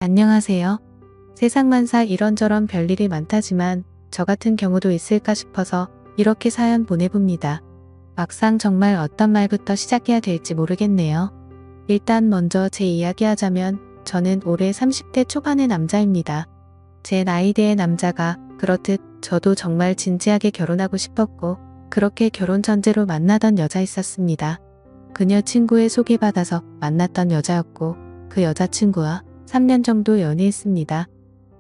안녕하세요. 세상만사 이런저런 별일이 많다지만 저 같은 경우도 있을까 싶어서 이렇게 사연 보내봅니다. 막상 정말 어떤 말부터 시작해야 될지 모르겠네요. 일단 먼저 제 이야기 하자면 저는 올해 30대 초반의 남자입니다. 제 나이대의 남자가 그렇듯 저도 정말 진지하게 결혼하고 싶었고 그렇게 결혼 전제로 만나던 여자 있었습니다. 그녀 친구에 소개받아서 만났던 여자였고 그 여자친구와 3년 정도 연애했습니다.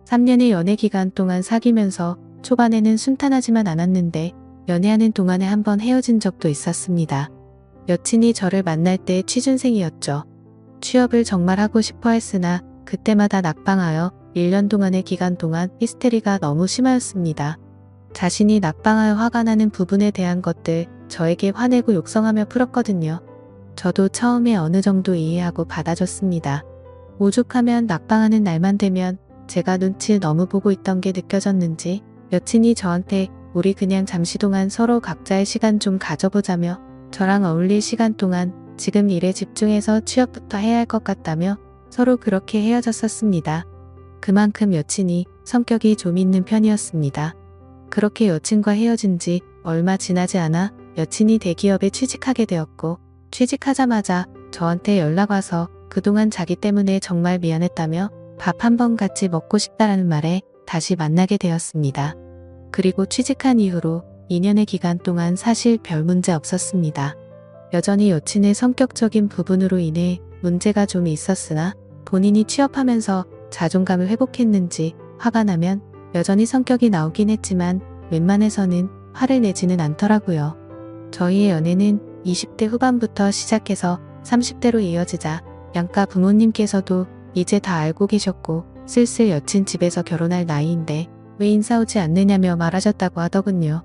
3년의 연애 기간 동안 사귀면서 초반에는 순탄하지만 않았는데 연애하는 동안에 한번 헤어진 적도 있었습니다. 여친이 저를 만날 때 취준생이었죠. 취업을 정말 하고 싶어 했으나 그때마다 낙방하여 1년 동안의 기간 동안 히스테리가 너무 심하였습니다. 자신이 낙방하여 화가 나는 부분에 대한 것들 저에게 화내고 욕성하며 풀었거든요. 저도 처음에 어느 정도 이해하고 받아줬습니다. 오죽하면 낙방하는 날만 되면 제가 눈치를 너무 보고 있던 게 느껴졌는지 여친이 저한테 우리 그냥 잠시 동안 서로 각자의 시간 좀 가져보자며 저랑 어울릴 시간 동안 지금 일에 집중해서 취업부터 해야 할 것 같다며 서로 그렇게 헤어졌었습니다. 그만큼 여친이 성격이 좀 있는 편이었습니다. 그렇게 여친과 헤어진 지 얼마 지나지 않아 여친이 대기업에 취직하게 되었고 취직하자마자 저한테 연락 와서 그동안 자기 때문에 정말 미안했다며 밥 한 번 같이 먹고 싶다라는 말에 다시 만나게 되었습니다. 그리고 취직한 이후로 2년의 기간 동안 사실 별 문제 없었습니다. 여전히 여친의 성격적인 부분으로 인해 문제가 좀 있었으나 본인이 취업하면서 자존감을 회복했는지 화가 나면 여전히 성격이 나오긴 했지만 웬만해서는 화를 내지는 않더라고요. 저희의 연애는 20대 후반부터 시작해서 30대로 이어지자 양가 부모님께서도 이제 다 알고 계셨고 슬슬 여친 집에서 결혼할 나이인데 왜 인사 오지 않느냐며 말하셨다고 하더군요.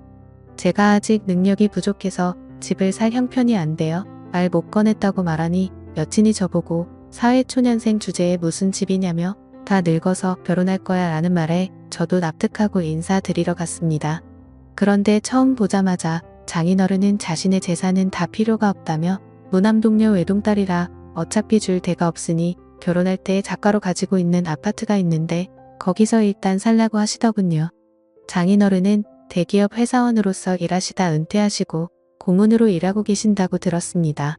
제가 아직 능력이 부족해서 집을 살 형편이 안 되어 말 못 꺼냈다고 말하니 여친이 저보고 사회초년생 주제에 무슨 집이냐며 다 늙어서 결혼할 거야 라는 말에 저도 납득하고 인사드리러 갔습니다. 그런데 처음 보자마자 장인어른은 자신의 재산은 다 필요가 없다며 무남동녀 외동딸이라 어차피 줄 데가 없으니 결혼할 때 작가로 가지고 있는 아파트가 있는데 거기서 일단 살라고 하시더군요. 장인어른은 대기업 회사원으로서 일하시다 은퇴하시고 고문으로 일하고 계신다고 들었습니다.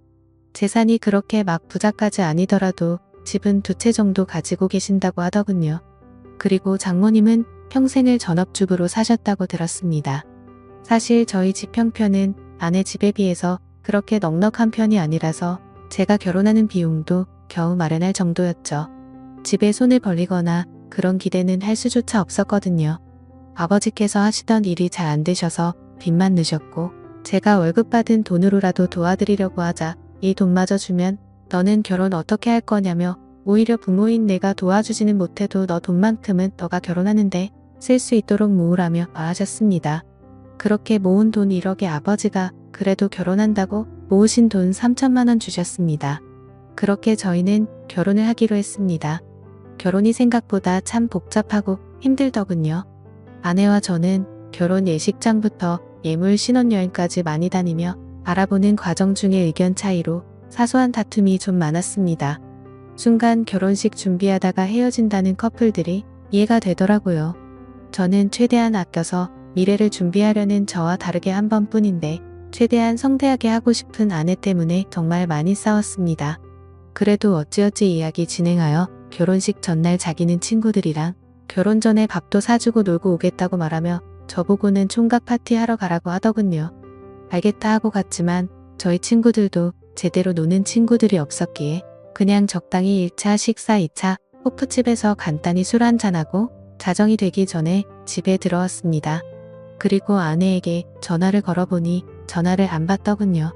재산이 그렇게 막 부자까지 아니더라도 집은 2채 정도 가지고 계신다고 하더군요. 그리고 장모님은 평생을 전업주부로 사셨다고 들었습니다. 사실 저희 집 형편은 아내 집에 비해서 그렇게 넉넉한 편이 아니라서 제가 결혼하는 비용도 겨우 마련할 정도였죠. 집에 손을 벌리거나 그런 기대는 할 수조차 없었거든요. 아버지께서 하시던 일이 잘 안 되셔서 빚만 느셨고 제가 월급 받은 돈으로라도 도와드리려고 하자 이 돈마저 주면 너는 결혼 어떻게 할 거냐며 오히려 부모인 내가 도와주지는 못해도 너 돈만큼은 너가 결혼하는데 쓸 수 있도록 모으라며 말하셨습니다. 그렇게 모은 돈 1억에 아버지가 그래도 결혼한다고 모으신 돈 3천만 원 주셨습니다. 그렇게 저희는 결혼을 하기로 했습니다. 결혼이 생각보다 참 복잡하고 힘들더군요. 아내와 저는 결혼 예식장부터 예물 신혼여행까지 많이 다니며 알아보는 과정 중에 의견 차이로 사소한 다툼이 좀 많았습니다. 순간 결혼식 준비하다가 헤어진다는 커플들이 이해가 되더라고요. 저는 최대한 아껴서 미래를 준비하려는 저와 다르게 한 번뿐인데 최대한 성대하게 하고 싶은 아내 때문에 정말 많이 싸웠습니다. 그래도 어찌어찌 이야기 진행하여 결혼식 전날 자기는 친구들이랑 결혼 전에 밥도 사주고 놀고 오겠다고 말하며 저보고는 총각 파티하러 가라고 하더군요. 알겠다 하고 갔지만 저희 친구들도 제대로 노는 친구들이 없었기에 그냥 적당히 1차 식사 2차 호프집에서 간단히 술 한잔하고 자정이 되기 전에 집에 들어왔습니다. 그리고 아내에게 전화를 걸어보니 전화를 안 받더군요.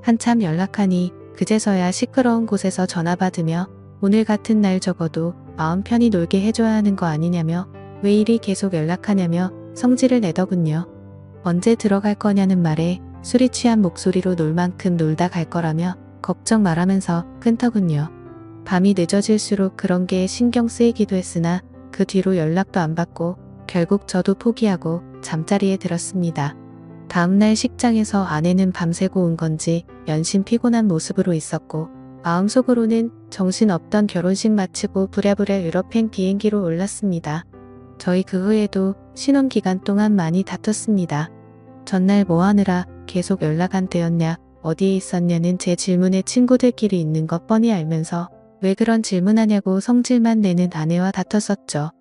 한참 연락하니 그제서야 시끄러운 곳에서 전화 받으며 오늘 같은 날 적어도 마음 편히 놀게 해줘야 하는 거 아니냐며 왜 이리 계속 연락하냐며 성질을 내더군요. 언제 들어갈 거냐는 말에 술이 취한 목소리로 놀 만큼 놀다 갈 거라며 걱정 말하면서 끊더군요. 밤이 늦어질수록 그런 게 신경 쓰이기도 했으나 그 뒤로 연락도 안 받고 결국 저도 포기하고 잠자리에 들었습니다. 다음날 식장에서 아내는 밤새고 온 건지 연신 피곤한 모습으로 있었고 마음속으로는 정신없던 결혼식 마치고 부랴부랴 유럽행 비행기로 올랐습니다. 저희 그 후에도 신혼기간 동안 많이 다퉜습니다. 전날 뭐 하느라 계속 연락 안 되었냐, 어디에 있었냐는 제 질문에 친구들끼리 있는 것 뻔히 알면서 왜 그런 질문하냐고 성질만 내는 아내와 다퉜었죠.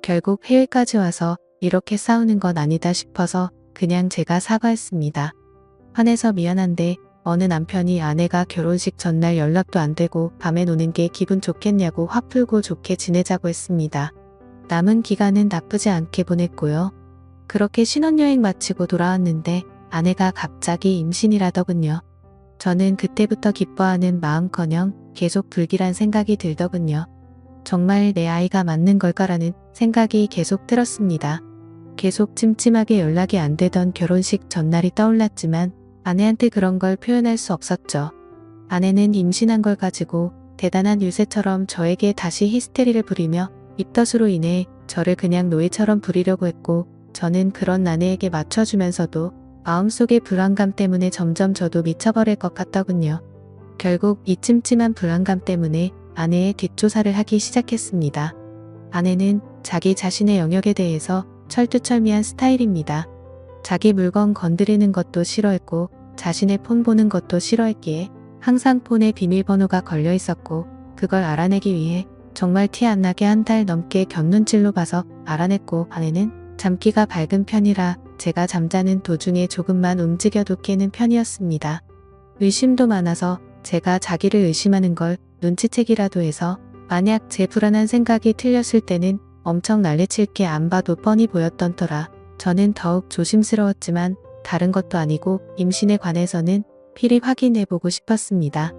결국 해외까지 와서 이렇게 싸우는 건 아니다 싶어서 그냥 제가 사과했습니다. 화내서 미안한데 어느 남편이 아내가 결혼식 전날 연락도 안 되고 밤에 노는 게 기분 좋겠냐고 화 풀고 좋게 지내자고 했습니다. 남은 기간은 나쁘지 않게 보냈고요. 그렇게 신혼여행 마치고 돌아왔는데 아내가 갑자기 임신이라더군요. 저는 그때부터 기뻐하는 마음커녕 계속 불길한 생각이 들더군요. 정말 내 아이가 맞는 걸까라는 생각이 계속 들었습니다. 계속 찜찜하게 연락이 안 되던 결혼식 전날이 떠올랐지만 아내한테 그런 걸 표현할 수 없었죠. 아내는 임신한 걸 가지고 대단한 유세처럼 저에게 다시 히스테리를 부리며 입덧으로 인해 저를 그냥 노예처럼 부리려고 했고 저는 그런 아내에게 맞춰주면서도 마음속의 불안감 때문에 점점 저도 미쳐버릴 것 같더군요. 결국 이 찜찜한 불안감 때문에 아내의 뒷조사를 하기 시작했습니다. 아내는 자기 자신의 영역에 대해서 철두철미한 스타일입니다. 자기 물건 건드리는 것도 싫어했고 자신의 폰 보는 것도 싫어했기에 항상 폰에 비밀번호가 걸려 있었고 그걸 알아내기 위해 정말 티 안 나게 한 달 넘게 곁눈질로 봐서 알아냈고 아내는 잠기가 밝은 편이라 제가 잠자는 도중에 조금만 움직여도 깨는 편이었습니다. 의심도 많아서 제가 자기를 의심하는 걸 눈치채기라도 해서 만약 제 불안한 생각이 틀렸을 때는 엄청 난리칠 게 안 봐도 뻔히 보였던 터라 저는 더욱 조심스러웠지만 다른 것도 아니고 임신에 관해서는 필히 확인해보고 싶었습니다.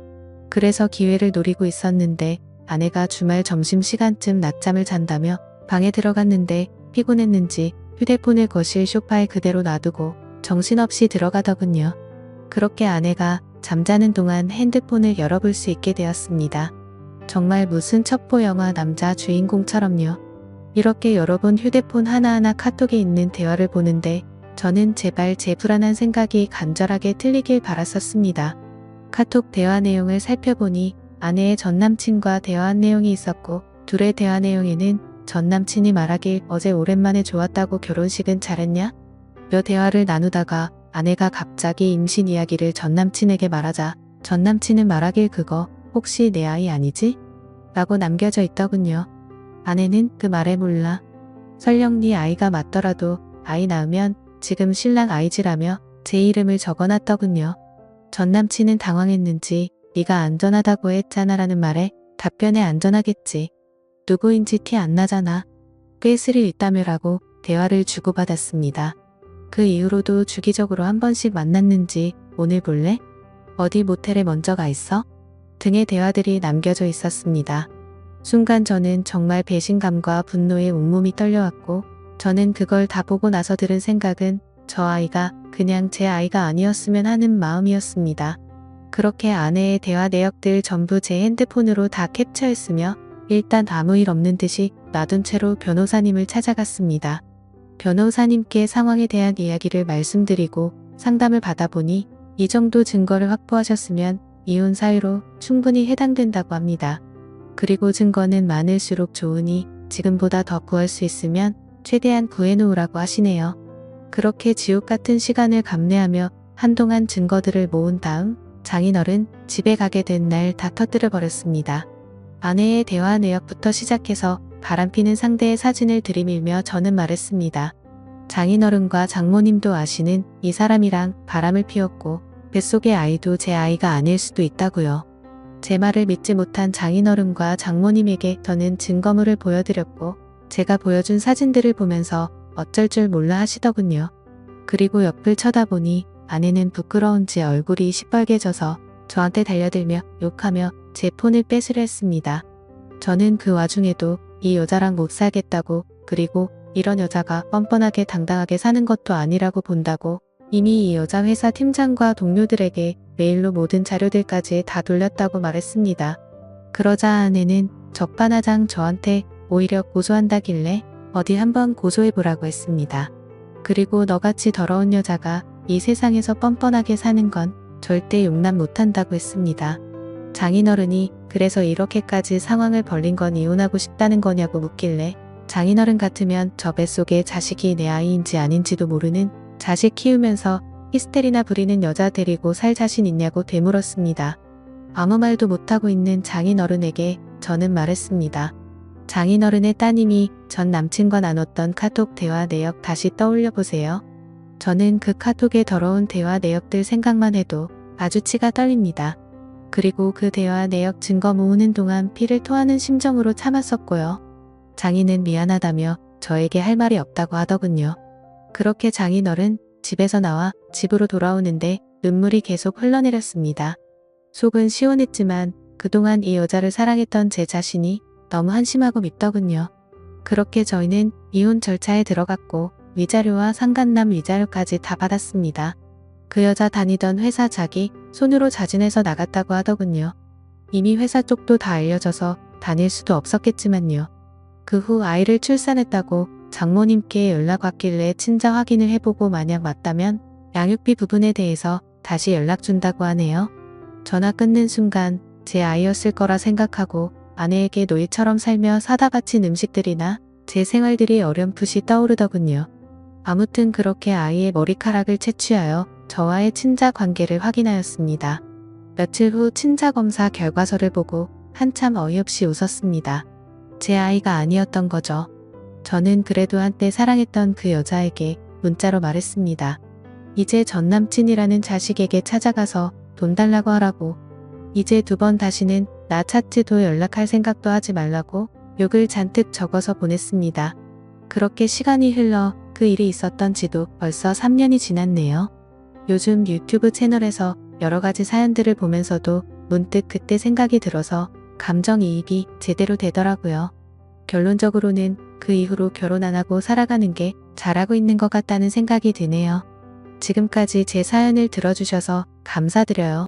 그래서 기회를 노리고 있었는데 아내가 주말 점심시간쯤 낮잠을 잔다며 방에 들어갔는데 피곤했는지 휴대폰을 거실 소파에 그대로 놔두고 정신없이 들어가더군요. 그렇게 아내가 잠자는 동안 핸드폰을 열어볼 수 있게 되었습니다. 정말 무슨 첩보 영화 남자 주인공처럼요. 이렇게 여러 번 휴대폰 하나하나 카톡에 있는 대화를 보는데 저는 제발 제 불안한 생각이 간절하게 틀리길 바랐었습니다. 카톡 대화 내용을 살펴보니 아내의 전남친과 대화한 내용이 있었고 둘의 대화 내용에는 전남친이 말하길 어제 오랜만에 좋았다고 결혼식은 잘했냐? 며 대화를 나누다가 아내가 갑자기 임신 이야기를 전남친에게 말하자 전남친은 말하길 그거 혹시 내 아이 아니지? 라고 남겨져 있더군요. 아내는 그 말에 몰라. 설령 네 아이가 맞더라도 아이 낳으면 지금 신랑 아이지라며 제 이름을 적어놨더군요. 전남친은 당황했는지 네가 안전하다고 했잖아 라는 말에 답변에 안전하겠지. 누구인지 티 안 나잖아. 꽤 스릴 있다며라고 대화를 주고받았습니다. 그 이후로도 주기적으로 한 번씩 만났는지 오늘 볼래? 어디 모텔에 먼저 가 있어? 등의 대화들이 남겨져 있었습니다. 순간 저는 정말 배신감과 분노에 온몸이 떨려왔고 저는 그걸 다 보고 나서 들은 생각은 저 아이가 그냥 제 아이가 아니었으면 하는 마음이었습니다. 그렇게 아내의 대화 내역들 전부 제 핸드폰으로 다 캡처했으며 일단 아무 일 없는 듯이 놔둔 채로 변호사님을 찾아갔습니다. 변호사님께 상황에 대한 이야기를 말씀드리고 상담을 받아보니 이 정도 증거를 확보하셨으면 이혼 사유로 충분히 해당된다고 합니다. 그리고 증거는 많을수록 좋으니 지금보다 더 구할 수 있으면 최대한 구해놓으라고 하시네요. 그렇게 지옥 같은 시간을 감내하며 한동안 증거들을 모은 다음 장인어른 집에 가게 된 날 다 터뜨려 버렸습니다. 아내의 대화 내역부터 시작해서 바람피는 상대의 사진을 들이밀며 저는 말했습니다. 장인어른과 장모님도 아시는 이 사람이랑 바람을 피웠고 뱃속의 아이도 제 아이가 아닐 수도 있다고요. 제 말을 믿지 못한 장인어른과 장모님에게 저는 증거물을 보여드렸고 제가 보여준 사진들을 보면서 어쩔 줄 몰라 하시더군요. 그리고 옆을 쳐다보니 아내는 부끄러운지 얼굴이 시뻘개져서 저한테 달려들며 욕하며 제 폰을 뺏으려 했습니다. 저는 그 와중에도 이 여자랑 못 살겠다고 그리고 이런 여자가 뻔뻔하게 당당하게 사는 것도 아니라고 본다고 이미 이 여자 회사 팀장과 동료들에게 메일로 모든 자료들까지 다 돌렸다고 말했습니다. 그러자 아내는 적반하장 저한테 오히려 고소한다길래 어디 한번 고소해보라고 했습니다. 그리고 너같이 더러운 여자가 이 세상에서 뻔뻔하게 사는 건 절대 용납 못한다고 했습니다. 장인어른이 그래서 이렇게까지 상황을 벌린 건 이혼하고 싶다는 거냐고 묻길래 장인어른 같으면 저 뱃속에 자식이 내 아이인지 아닌지도 모르는 자식 키우면서 히스테리나 부리는 여자 데리고 살 자신 있냐고 되물었습니다. 아무 말도 못하고 있는 장인어른에게 저는 말했습니다. 장인어른의 따님이 전 남친과 나눴던 카톡 대화 내역 다시 떠올려 보세요. 저는 그 카톡의 더러운 대화 내역들 생각만 해도 아주 치가 떨립니다. 그리고 그 대화 내역 증거 모으는 동안 피를 토하는 심정으로 참았었고요. 장인은 미안하다며 저에게 할 말이 없다고 하더군요. 그렇게 장인어른 집에서 나와 집으로 돌아오는데 눈물이 계속 흘러내렸습니다. 속은 시원했지만 그동안 이 여자를 사랑했던 제 자신이 너무 한심하고 밉더군요. 그렇게 저희는 이혼 절차에 들어갔고 위자료와 상간남 위자료까지 다 받았습니다. 그 여자 다니던 회사 자기 손으로 자진해서 나갔다고 하더군요. 이미 회사 쪽도 다 알려져서 다닐 수도 없었겠지만요. 그 후 아이를 출산했다고 장모님께 연락 왔길래 친자 확인을 해보고 만약 맞다면 양육비 부분에 대해서 다시 연락 준다고 하네요. 전화 끊는 순간 제 아이였을 거라 생각하고 아내에게 노예처럼 살며 사다 바친 음식들이나 제 생활들이 어렴풋이 떠오르더군요. 아무튼 그렇게 아이의 머리카락을 채취하여 저와의 친자 관계를 확인하였습니다. 며칠 후 친자 검사 결과서를 보고 한참 어이없이 웃었습니다. 제 아이가 아니었던 거죠. 저는 그래도 한때 사랑했던 그 여자에게 문자로 말했습니다. 이제 전 남친이라는 자식에게 찾아가서 돈 달라고 하라고. 이제 2번 다시는 나 찾지도 연락할 생각도 하지 말라고 욕을 잔뜩 적어서 보냈습니다. 그렇게 시간이 흘러 그 일이 있었던 지도 벌써 3년이 지났네요. 요즘 유튜브 채널에서 여러 가지 사연들을 보면서도 문득 그때 생각이 들어서 감정이입이 제대로 되더라고요. 결론적으로는 그 이후로 결혼 안 하고 살아가는 게 잘하고 있는 것 같다는 생각이 드네요. 지금까지 제 사연을 들어주셔서 감사드려요.